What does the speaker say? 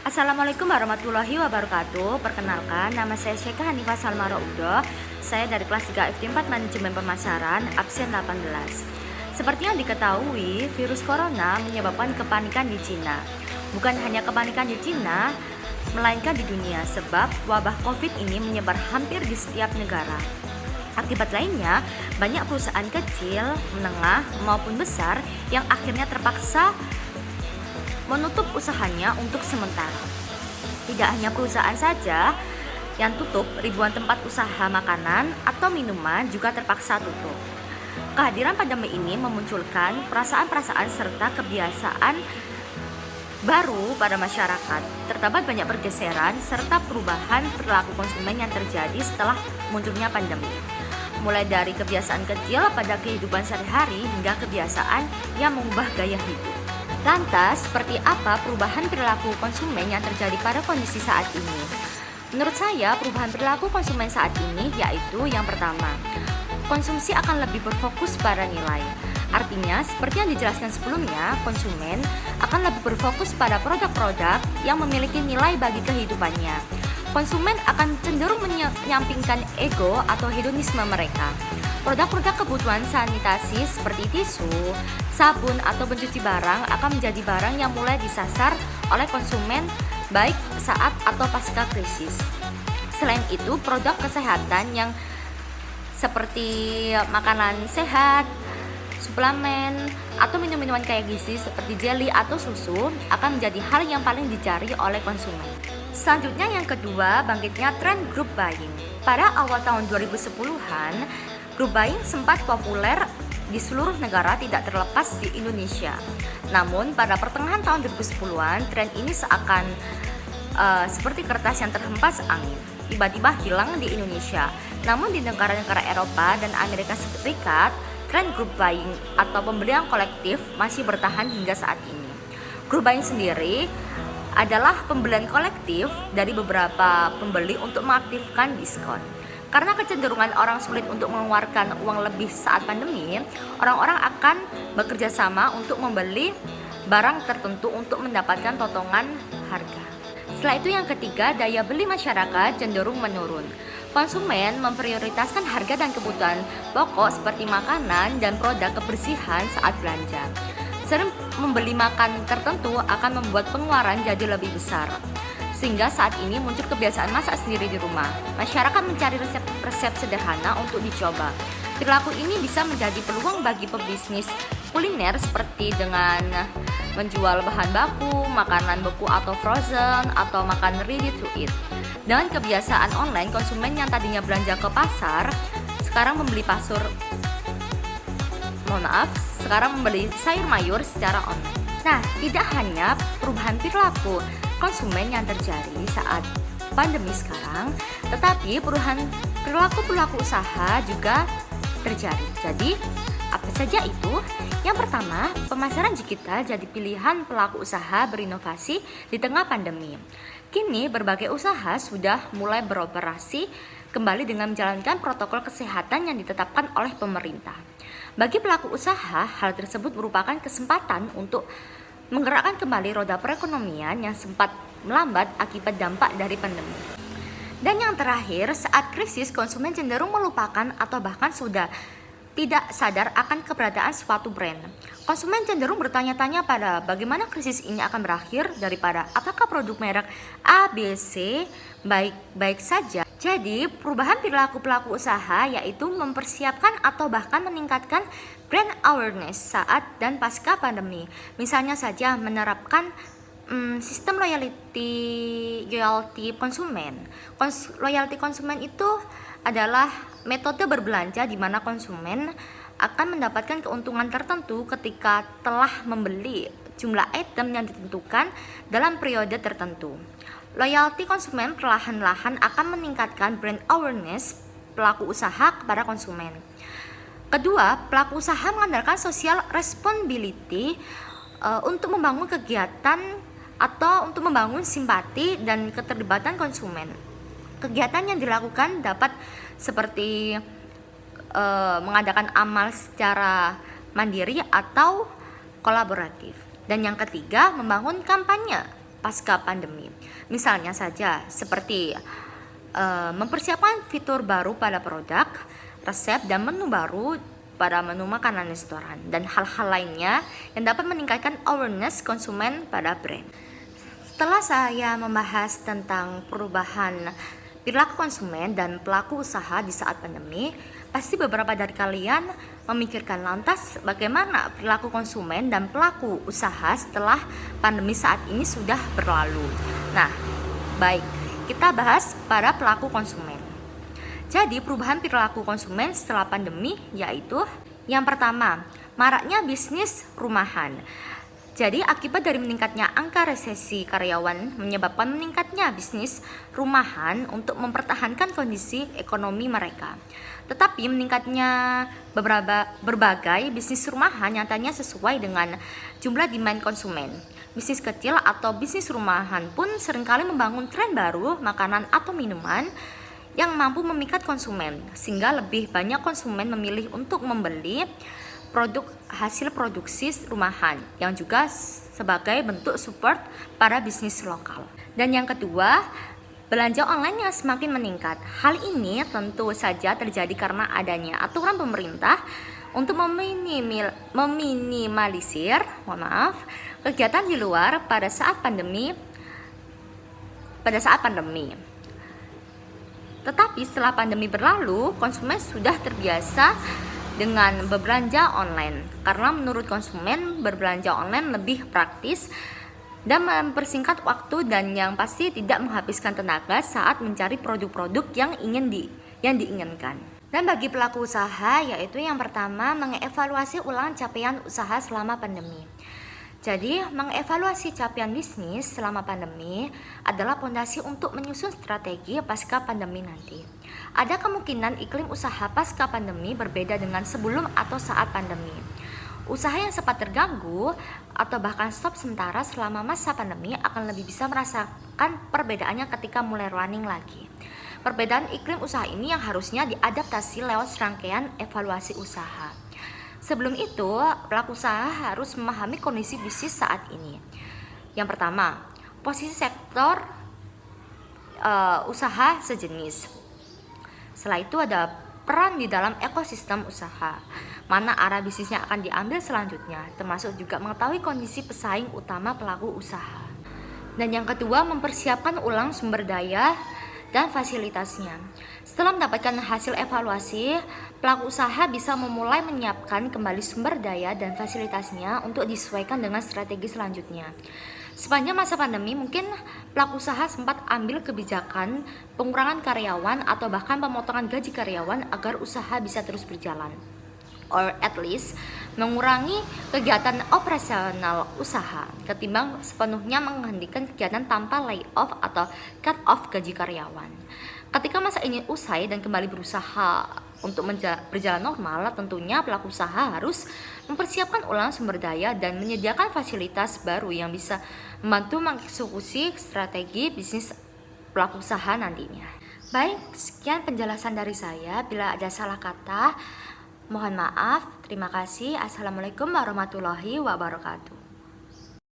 Assalamualaikum warahmatullahi wabarakatuh. Perkenalkan, nama saya Syekha Hanifah Salma Raudo. Saya dari kelas 3 FT4 Manajemen Pemasaran, absen 18. Seperti yang diketahui, virus corona menyebabkan kepanikan di Cina. Bukan hanya kepanikan di Cina, melainkan di dunia, sebab wabah COVID ini menyebar hampir di setiap negara. Akibat lainnya, banyak perusahaan kecil, menengah, maupun besar yang akhirnya terpaksa menutup usahanya untuk sementara. Tidak hanya perusahaan saja yang tutup, ribuan tempat usaha makanan atau minuman juga terpaksa tutup. Kehadiran pandemi ini memunculkan perasaan-perasaan serta kebiasaan baru pada masyarakat. Terdapat banyak pergeseran serta perubahan perilaku konsumen yang terjadi setelah munculnya pandemi. Mulai dari kebiasaan kecil pada kehidupan sehari-hari hingga kebiasaan yang mengubah gaya hidup. Lantas, seperti apa perubahan perilaku konsumen yang terjadi pada kondisi saat ini? Menurut saya, perubahan perilaku konsumen saat ini yaitu yang pertama, konsumsi akan lebih berfokus pada nilai. Artinya, seperti yang dijelaskan sebelumnya, konsumen akan lebih berfokus pada produk-produk yang memiliki nilai bagi kehidupannya. Konsumen akan cenderung menyampingkan ego atau hedonisme mereka. Produk-produk kebutuhan sanitasi seperti tisu, sabun, atau pencuci barang akan menjadi barang yang mulai disasar oleh konsumen baik saat atau pasca krisis. Selain itu, produk kesehatan yang seperti makanan sehat, suplemen, atau minum-minuman kaya gizi seperti jelly atau susu akan menjadi hal yang paling dicari oleh konsumen. Selanjutnya yang kedua, bangkitnya tren group buying. Pada awal tahun 2010-an, group buying sempat populer di seluruh negara, tidak terlepas di Indonesia. Namun pada pertengahan tahun 2010-an, tren ini seakan seperti kertas yang terhempas angin, tiba-tiba hilang di Indonesia. Namun di negara-negara Eropa dan Amerika Serikat, tren group buying atau pembelian kolektif masih bertahan hingga saat ini. Group buying sendiri adalah pembelian kolektif dari beberapa pembeli untuk mengaktifkan diskon. Karena kecenderungan orang sulit untuk mengeluarkan uang lebih saat pandemi, orang-orang akan bekerja sama untuk membeli barang tertentu untuk mendapatkan potongan harga. Setelah itu yang ketiga, daya beli masyarakat cenderung menurun. Konsumen memprioritaskan harga dan kebutuhan pokok seperti makanan dan produk kebersihan saat belanja. Sering membeli makan tertentu akan membuat pengeluaran jadi lebih besar. Sehingga saat ini muncul kebiasaan masak sendiri di rumah. Masyarakat mencari resep-resep sederhana untuk dicoba. Perilaku ini bisa menjadi peluang bagi pebisnis kuliner seperti dengan menjual bahan baku, makanan beku atau frozen, atau makan ready to eat. Dengan kebiasaan online, konsumen yang tadinya belanja ke pasar sekarang membeli sekarang membeli sayur mayur secara online. Nah, tidak hanya perubahan perilaku konsumen yang terjadi saat pandemi sekarang, tetapi perubahan perilaku usaha juga terjadi. Jadi, apa saja itu? Yang pertama, pemasaran digital jadi pilihan pelaku usaha berinovasi di tengah pandemi. Kini, berbagai usaha sudah mulai beroperasi kembali dengan menjalankan protokol kesehatan yang ditetapkan oleh pemerintah. Bagi pelaku usaha, hal tersebut merupakan kesempatan untuk menggerakkan kembali roda perekonomian yang sempat melambat akibat dampak dari pandemi. Dan yang terakhir, saat krisis, konsumen cenderung melupakan atau bahkan sudah tidak sadar akan keberadaan suatu brand. Konsumen cenderung bertanya-tanya pada bagaimana krisis ini akan berakhir daripada apakah produk merek A, B, C baik-baik saja. Jadi, perubahan perilaku pelaku usaha yaitu mempersiapkan atau bahkan meningkatkan brand awareness saat dan pasca pandemi. Misalnya saja menerapkan sistem loyalty konsumen. Loyalty konsumen itu adalah metode berbelanja di mana konsumen akan mendapatkan keuntungan tertentu ketika telah membeli jumlah item yang ditentukan dalam periode tertentu. Loyalty konsumen perlahan-lahan akan meningkatkan brand awareness pelaku usaha kepada konsumen. Kedua, pelaku usaha mengandalkan social responsibility untuk membangun kegiatan atau untuk membangun simpati dan keterlibatan konsumen. Kegiatan yang dilakukan dapat seperti mengadakan amal secara mandiri atau kolaboratif. Dan yang ketiga, membangun kampanye pasca pandemi. Misalnya saja seperti mempersiapkan fitur baru pada produk, resep dan menu baru pada menu makanan restoran, dan hal-hal lainnya yang dapat meningkatkan awareness konsumen pada brand. Setelah saya membahas tentang perubahan perilaku konsumen dan pelaku usaha di saat pandemi, pasti beberapa dari kalian memikirkan lantas bagaimana perilaku konsumen dan pelaku usaha setelah pandemi saat ini sudah berlalu. Nah, baik, kita bahas pada pelaku konsumen. Jadi perubahan perilaku konsumen setelah pandemi yaitu yang pertama, maraknya bisnis rumahan. Jadi akibat dari meningkatnya angka resesi karyawan menyebabkan meningkatnya bisnis rumahan untuk mempertahankan kondisi ekonomi mereka. Tetapi meningkatnya berbagai bisnis rumahan nyatanya sesuai dengan jumlah demand konsumen. Bisnis kecil atau bisnis rumahan pun seringkali membangun tren baru makanan atau minuman yang mampu memikat konsumen, sehingga lebih banyak konsumen memilih untuk membeli produk hasil produksi rumahan yang juga sebagai bentuk support pada bisnis lokal. Dan yang kedua, belanja online yang semakin meningkat. Hal ini tentu saja terjadi karena adanya aturan pemerintah untuk meminimalisir kegiatan di luar pada saat pandemi. Tetapi setelah pandemi berlalu, konsumen sudah terbiasa dengan berbelanja online karena menurut konsumen berbelanja online lebih praktis dan mempersingkat waktu dan yang pasti tidak menghabiskan tenaga saat mencari produk-produk yang diinginkan. Dan bagi pelaku usaha yaitu yang pertama, mengevaluasi ulang capaian usaha selama pandemi. Jadi, mengevaluasi capaian bisnis selama pandemi adalah fondasi untuk menyusun strategi pasca pandemi nanti. Ada kemungkinan iklim usaha pasca pandemi berbeda dengan sebelum atau saat pandemi. Usaha yang sempat terganggu atau bahkan stop sementara selama masa pandemi akan lebih bisa merasakan perbedaannya ketika mulai running lagi. Perbedaan iklim usaha ini yang harusnya diadaptasi lewat serangkaian evaluasi usaha. Sebelum itu, pelaku usaha harus memahami kondisi bisnis saat ini. Yang pertama, posisi sektor usaha sejenis. Setelah itu ada peran di dalam ekosistem usaha, mana arah bisnisnya akan diambil selanjutnya, termasuk juga mengetahui kondisi pesaing utama pelaku usaha. Dan yang kedua, mempersiapkan ulang sumber daya dan fasilitasnya. Setelah mendapatkan hasil evaluasi, pelaku usaha bisa memulai menyiapkan kembali sumber daya dan fasilitasnya untuk disesuaikan dengan strategi selanjutnya. Sepanjang masa pandemi, mungkin pelaku usaha sempat ambil kebijakan pengurangan karyawan atau bahkan pemotongan gaji karyawan agar usaha bisa terus berjalan, or at least mengurangi kegiatan operasional usaha ketimbang sepenuhnya menghentikan kegiatan tanpa layoff atau cut off gaji karyawan. Ketika masa ini usai dan kembali berusaha untuk berjalan normal, tentunya pelaku usaha harus mempersiapkan ulang sumber daya dan menyediakan fasilitas baru yang bisa membantu mengeksekusi strategi bisnis pelaku usaha nantinya. Baik, sekian penjelasan dari saya. Bila ada salah kata, mohon maaf. Terima kasih. Assalamualaikum warahmatullahi wabarakatuh.